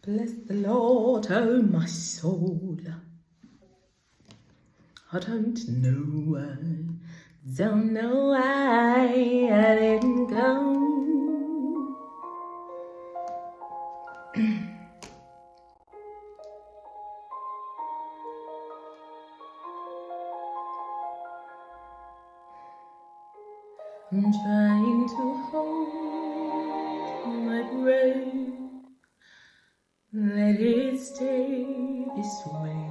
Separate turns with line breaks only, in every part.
Bless the Lord, oh my soul. I don't know why I didn't go. I'm trying to hold my breath, let it stay this way,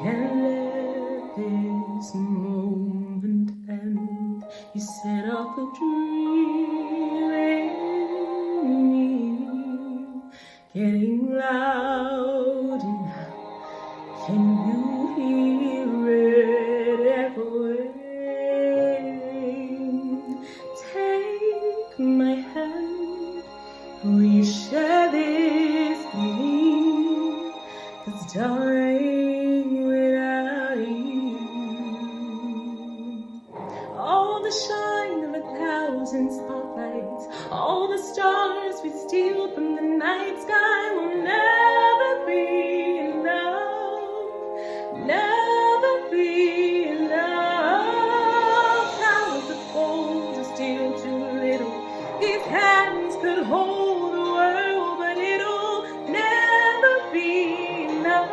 can't let this moment end. You set off a dream in me, getting loud enough. Can you hear it echoing? Take my hand, we share this dream, 'cause darling, without you, all the shine of 1,000 spotlights, all the stars we steal from the night sky will never be enough, never be enough. Towers of gold are still too little. These hands could hold the world, but it'll never be enough,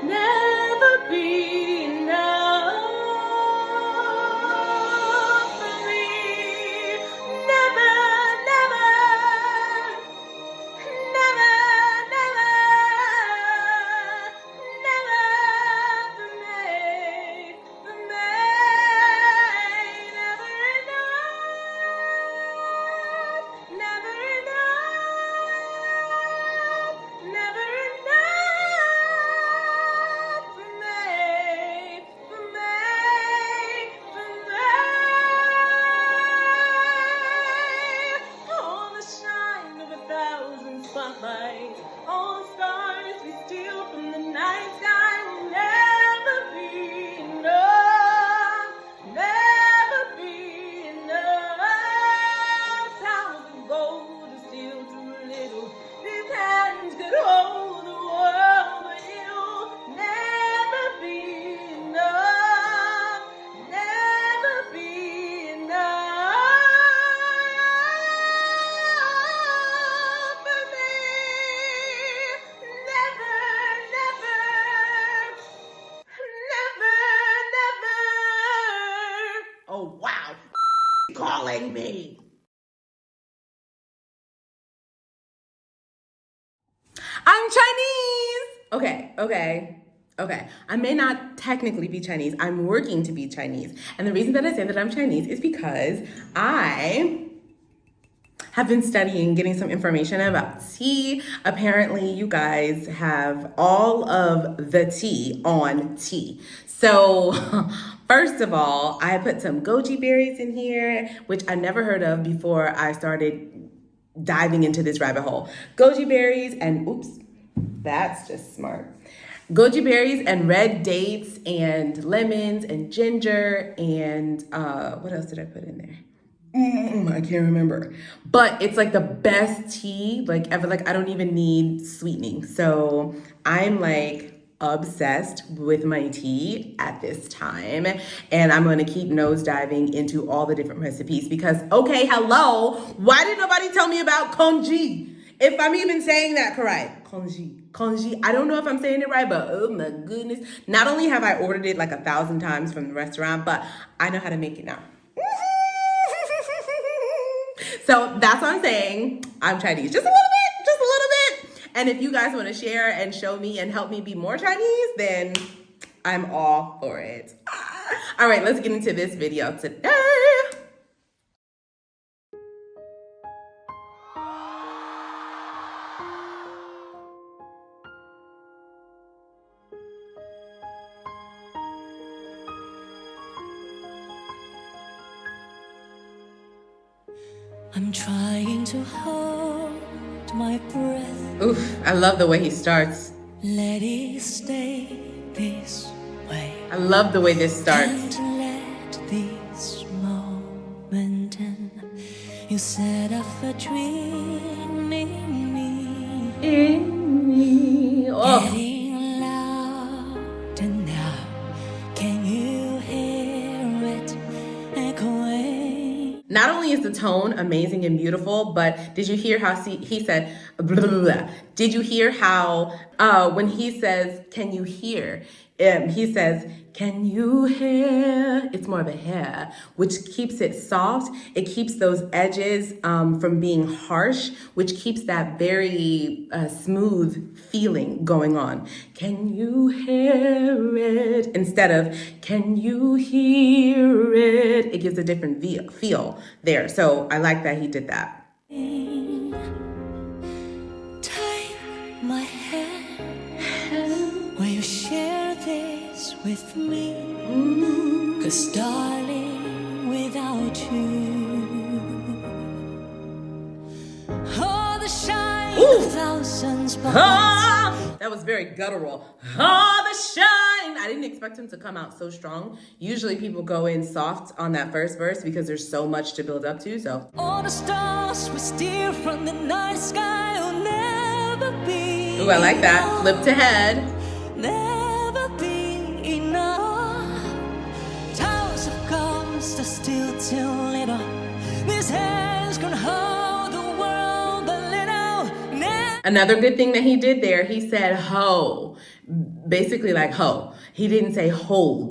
never be enough for me. Never, never, never, never, never for me, never enough, never enough, never enough for me, for me, for me. All the shine of 1,000 spotlights, all the stars we steal from the night sky will never be enough, never be enough. Towers of gold are still too little. These hands could hold the world, but it'll never be enough, never be enough for me. Never, never, never, never. Oh wow, calling me. I'm Chinese. Okay. I may not technically be Chinese. I'm working to be Chinese. And the reason that I say that I'm Chinese is because I have been studying, getting some information about tea. Apparently, you guys have all of the tea on tea. So, first of all, I put some goji berries in here, which I never heard of before I started diving into this rabbit hole. Goji berries and, oops, that's just smart. Goji berries and red dates and lemons and ginger and what else did I put in there? I can't remember. But it's like the best tea like ever. Like I don't even need sweetening. So I'm like obsessed with my tea at this time. And I'm going to keep nosediving into all the different recipes because, okay, hello. Why did nobody tell me about congee? If I'm even saying that correct. Congee. I don't know if I'm saying it right, but oh my goodness. Not only have I ordered it like 1,000 times from the restaurant, but I know how to make it now. So that's what I'm saying. I'm Chinese. Just a little bit. And if you guys want to share and show me and help me be more Chinese, then I'm all for it. All right, let's get into this video today.
I'm trying to hold my breath.
Oof, I love the way he starts.
Let it stay this way.
I love the way this starts.
And let this moment end. You set off a dream in me,
tone amazing and beautiful, but did you hear how he said, blah, blah, blah. Did you hear how when he says, can you hear? He says, can you hear? It's more of a hair, which keeps it soft. It keeps those edges from being harsh, which keeps that very smooth feeling going on. Can you hear it? Instead of, can you hear it? It gives a different feel there. So I like that he did that.
Take my hand. Will you share this with me? 'Cause darling, without you, oh, the shine of thousands
That was very guttural. Oh, the shine. I didn't expect him to come out so strong. Usually people go in soft on that first verse because there's so much to build up to. So
all the stars we steal from the night sky will never be.
ooh, I like that. Flip to head.
Never be enough. Towers of cost are still too little. These hands can hold the world a little.
Another good thing that he did there, he said ho. Basically like ho. He didn't say hold.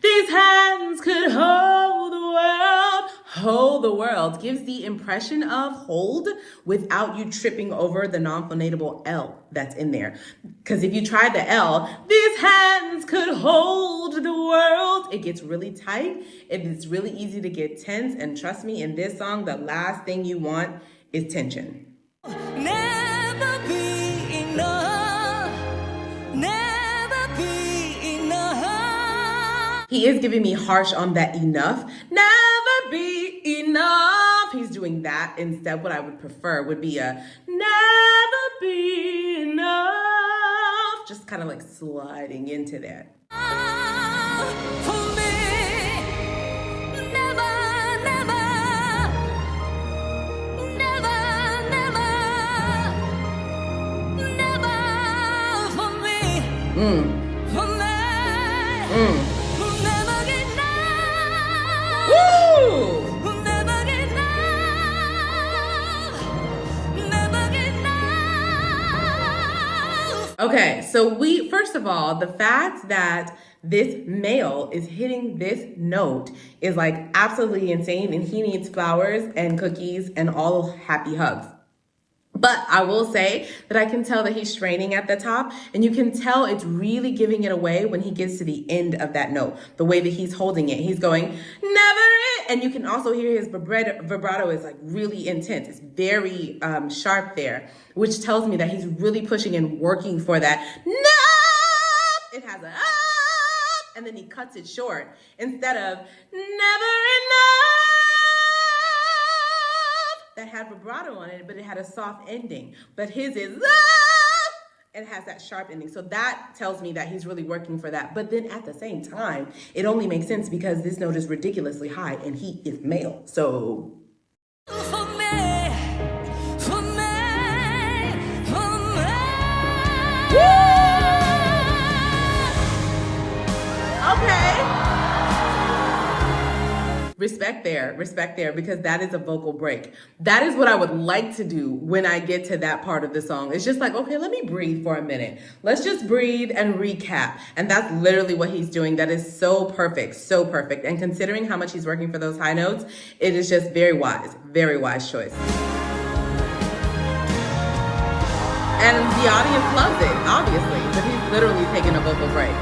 These hands could hold the world. Hold the world gives the impression of hold without you tripping over the non-phonatable L that's in there. Because if you try the L, these hands could hold the world. It gets really tight. It is really easy to get tense. And trust me, in this song, the last thing you want is tension.
Never be enough. Never be enough.
He is giving me harsh on that enough. Never be enough. He's doing that instead. What I would prefer would be a never be enough. Just kind of like sliding into that.
For me, never, never, never, never, never for me. For me, we'll never get enough.
Woo!
We'll never get enough. Never get enough.
Okay, so first of all, the fact that this male is hitting this note is like absolutely insane, and he needs flowers and cookies and all happy hugs. But I will say that I can tell that he's straining at the top, and you can tell it's really giving it away when he gets to the end of that note, the way that he's holding it. He's going, never it. And you can also hear his vibrato is like really intense. It's very sharp there, which tells me that he's really pushing and working for that. No! It has a up, and then he cuts it short instead of never enough. That had vibrato on it, but it had a soft ending. But his is up, and has that sharp ending. So that tells me that he's really working for that. But then at the same time, it only makes sense because this note is ridiculously high and he is male. So
For me, for me, for me.
okay. Respect there, because that is a vocal break. That is what I would like to do when I get to that part of the song. It's just like, okay, let me breathe for a minute. Let's just breathe and recap. And that's literally what he's doing. That is so perfect, so perfect. And considering how much he's working for those high notes, it is just very wise choice. And the audience loves it, obviously, but he's literally taking a vocal break.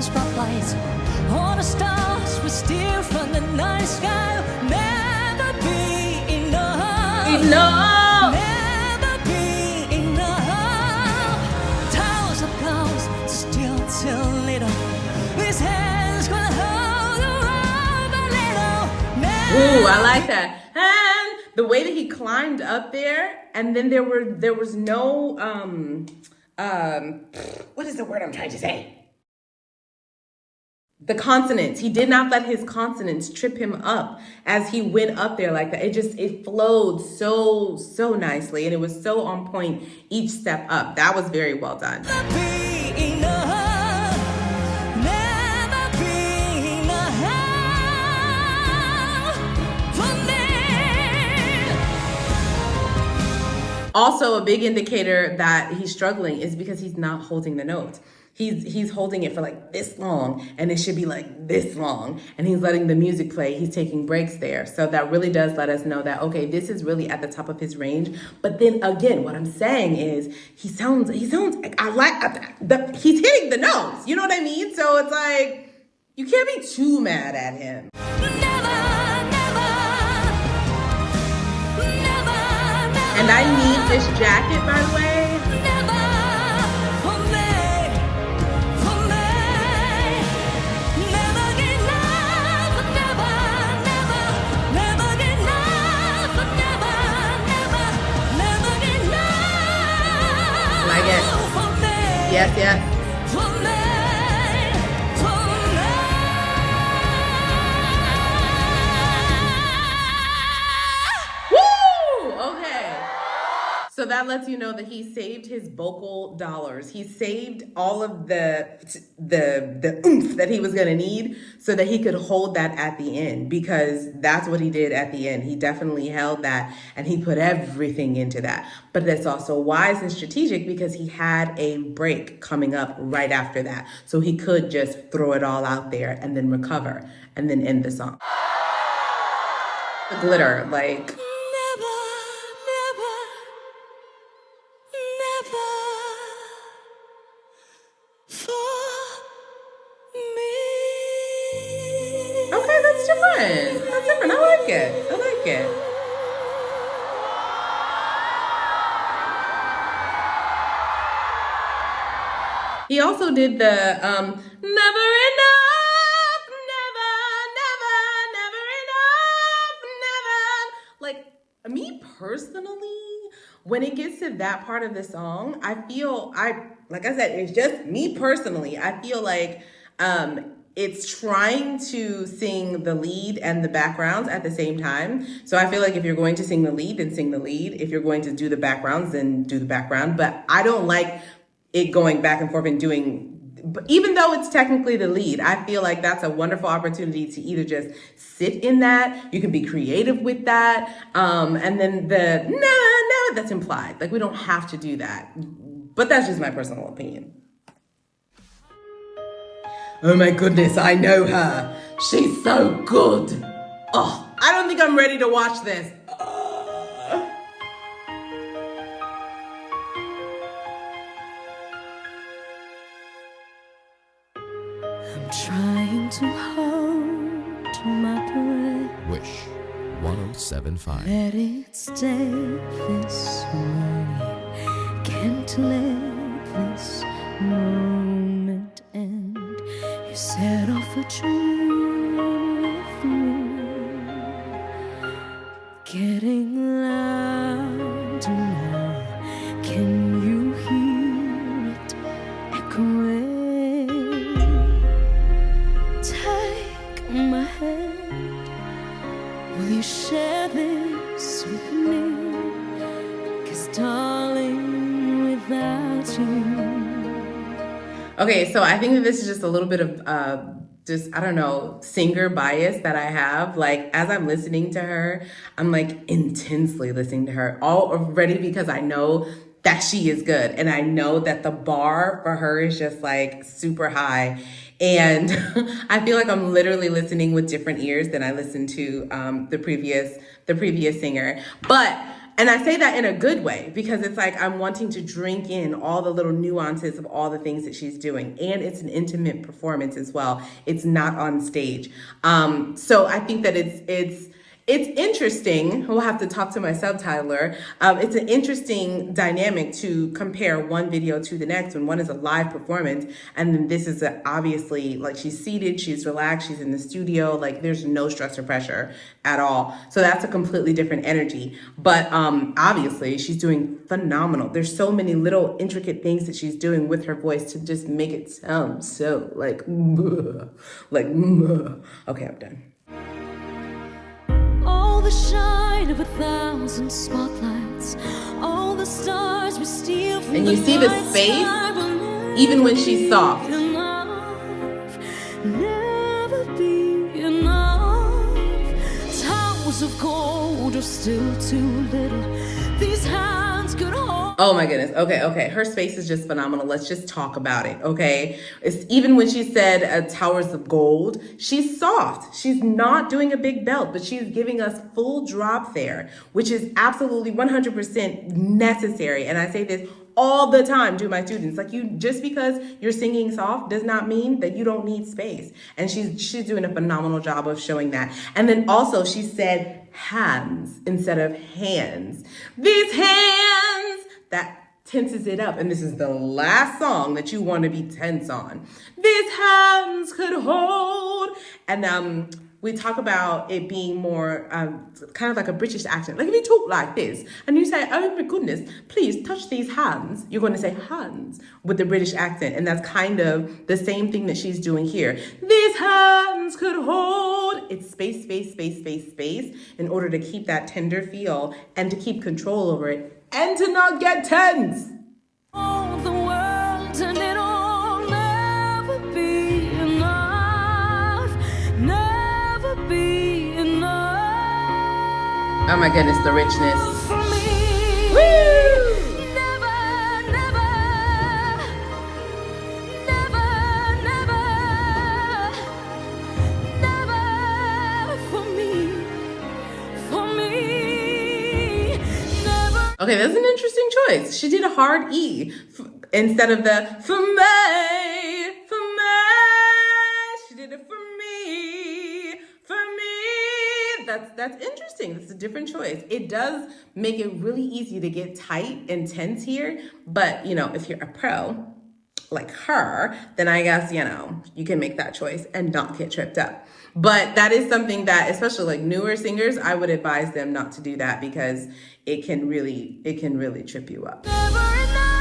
Spotlights, all the stars we steal from the night sky. Never be enough.
Enough.
Never be enough. Towers of clouds still too little. These hands gonna hold the world a little.
Ooh, I like that. And the way that he climbed up there, and then there was no what is the word I'm trying to say? The consonants. He did not let his consonants trip him up as he went up there like that. It flowed so nicely, and it was so on point each step up. That was very well done.
Never be
Also, a big indicator that he's struggling is because he's not holding the notes. He's holding it for like this long, and it should be like this long, and he's letting the music play. He's taking breaks there. So that really does let us know that, okay, this is really at the top of his range. But then again, what I'm saying is he sounds he's hitting the notes. You know what I mean? So it's like, you can't be too mad at him. And I need this jacket, by the way. Like it. Yes, yes. So that lets you know that he saved his vocal dollars. He saved all of the oomph that he was gonna need so that he could hold that at the end, because that's what he did at the end. He definitely held that and he put everything into that. But that's also wise and strategic because he had a break coming up right after that. So he could just throw it all out there and then recover and then end the song. The glitter, like... Okay, that's different. That's different. I like it. I like it. He also did the never enough, never enough, never. Like, me personally, when it gets to that part of the song, like I said, it's just me personally. I feel like it's trying to sing the lead and the backgrounds at the same time. So I feel like if you're going to sing the lead, then sing the lead. If you're going to do the backgrounds, then do the background. But I don't like it going back and forth and even though it's technically the lead, I feel like that's a wonderful opportunity to either just sit in that, you can be creative with that, and then the no, that's implied. Like, we don't have to do that. But that's just my personal opinion. Oh my goodness, I know her. She's so good. Oh, I don't think I'm ready to watch this.
I'm trying to hold my breath.
Wish 1075.
Let it stay this way. Can't let this moment end. You set off a dream with me, getting louder now. Can you hear it echoing? Take my hand. Will you share this with me? 'Cause darling, without you.
Okay, so I think that this is just a little bit of singer bias that I have. Like, as I'm listening to her, I'm like intensely listening to her already because I know that she is good. And I know that the bar for her is just like super high. And I feel like I'm literally listening with different ears than I listened to the previous singer. And I say that in a good way because it's like I'm wanting to drink in all the little nuances of all the things that she's doing. And it's an intimate performance as well. It's not on stage. So I think that it's interesting. We'll have to talk to my subtitler. It's an interesting dynamic to compare one video to the next when one is a live performance. And then this is obviously like she's seated, she's relaxed, she's in the studio. Like there's no stress or pressure at all. So that's a completely different energy. But obviously she's doing phenomenal. There's so many little intricate things that she's doing with her voice to just make it sound so like, okay, I'm done.
The shine of 1,000 spotlights, all the stars we steal from
and you see the space even when she's soft.
Never be enough. Towers of gold are still too little. These hands could hold.
Oh my goodness. Okay. Her space is just phenomenal. Let's just talk about it. Okay. It's even when she said towers of gold, she's soft. She's not doing a big belt, but she's giving us full drop there, which is absolutely 100% necessary. And I say this all the time to my students. Like, you, just because you're singing soft does not mean that you don't need space. And she's doing a phenomenal job of showing that. And then also she said hands instead of hands. These hands, that tenses it up. And this is the last song that you want to be tense on. These hands could hold. And we talk about it being more kind of like a British accent. Like, if you talk like this and you say, oh my goodness, please touch these hands, you're going to say hands with the British accent. And that's kind of the same thing that she's doing here. These hands could hold. It's space, space, space, space, space, in order to keep that tender feel and to keep control over it and to not get tense.
All the world and it'll never be enough. Never be enough.
Oh my goodness, the richness.
For me.
Woo!
Never, never. Never, never. Never for me. For me. Never.
Okay, that's an interesting choice. She did a hard E instead of the for me, for me. She did it for me, for me. That's interesting. That's a different choice. It does make it really easy to get tight and tense here. But, you know, if you're a pro like her, then I guess, you know, you can make that choice and not get tripped up. But that is something that, especially like newer singers, I would advise them not to do that, because it can really trip you up.
Never enough,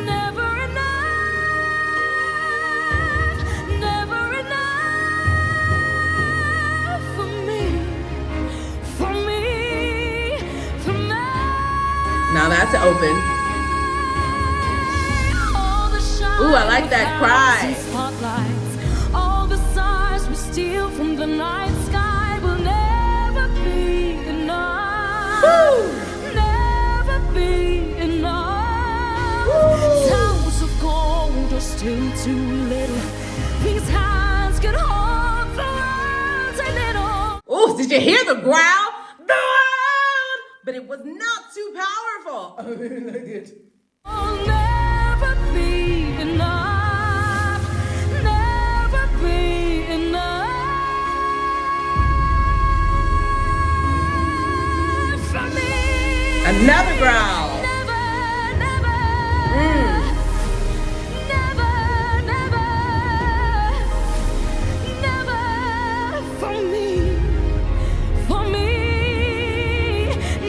never enough, never enough for me, for me, for me.
Now that's open.
All the shine,
Ooh, I like that cry.
and spotlights, all the stars we steal from the night sky will never be enough.
Woo!
Never be enough.
Woo!
Towers of gold are still too little. These hands can hold the world and it'll.
Oh, did you hear the growl? The world! But it was not too powerful. I really like it.
Never be enough. Never be enough for me.
Another growl.
Never, never. Never, never. Never for me. For me.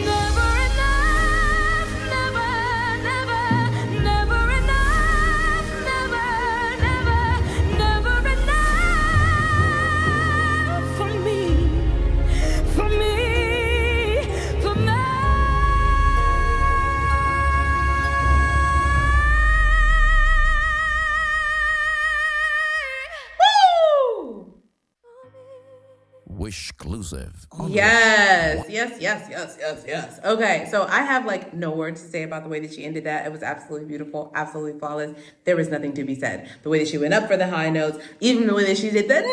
Never enough. Never, never. Never enough. Never, never. Never enough for me. For me. For me.
Woo!
Wishclusive.
Yes. Okay, so I have like no words to say about the way that she ended that. It was absolutely beautiful, absolutely flawless. There was nothing to be said. The way that she went up for the high notes, even the way that she did the never enough.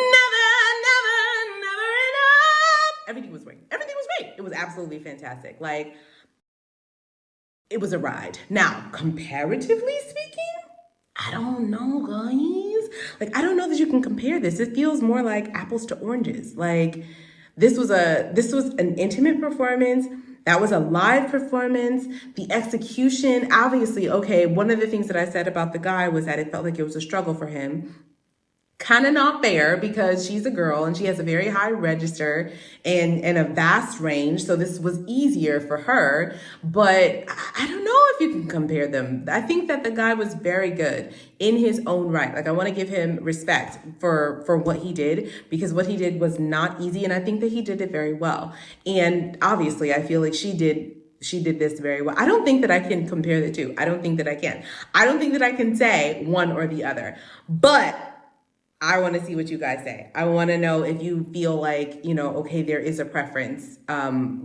Everything was great. Everything was great. It was absolutely fantastic. Like, it was a ride. Now, comparatively speaking, I don't know, guys. Like, I don't know that you can compare this. It feels more like apples to oranges. Like, this was an intimate performance. That was a live performance. The execution, obviously, okay, one of the things that I said about the guy was that it felt like it was a struggle for him. Kind of not fair, because she's a girl and she has a very high register and a vast range. So this was easier for her, but I don't know if you can compare them. I think that the guy was very good in his own right. Like, I want to give him respect for what he did, because what he did was not easy. And I think that he did it very well. And obviously I feel like she did this very well. I don't think that I can compare the two. I don't think that I can. I don't think that I can say one or the other, but I want to see what you guys say. I want to know if you feel like, okay, there is a preference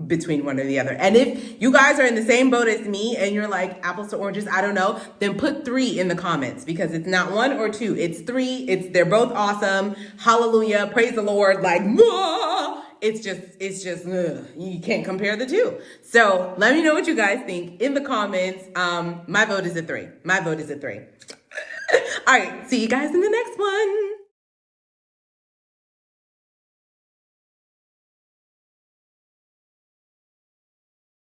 between one or the other. And if you guys are in the same boat as me and you're like apples to oranges, I don't know, then put 3 in the comments, because it's not 1 or 2. It's 3. They're both awesome. Hallelujah. Praise the Lord. Like, mwah! It's just, you can't compare the two. So let me know what you guys think in the comments. My vote is a 3. My vote is a 3. All right. See you guys in the next one.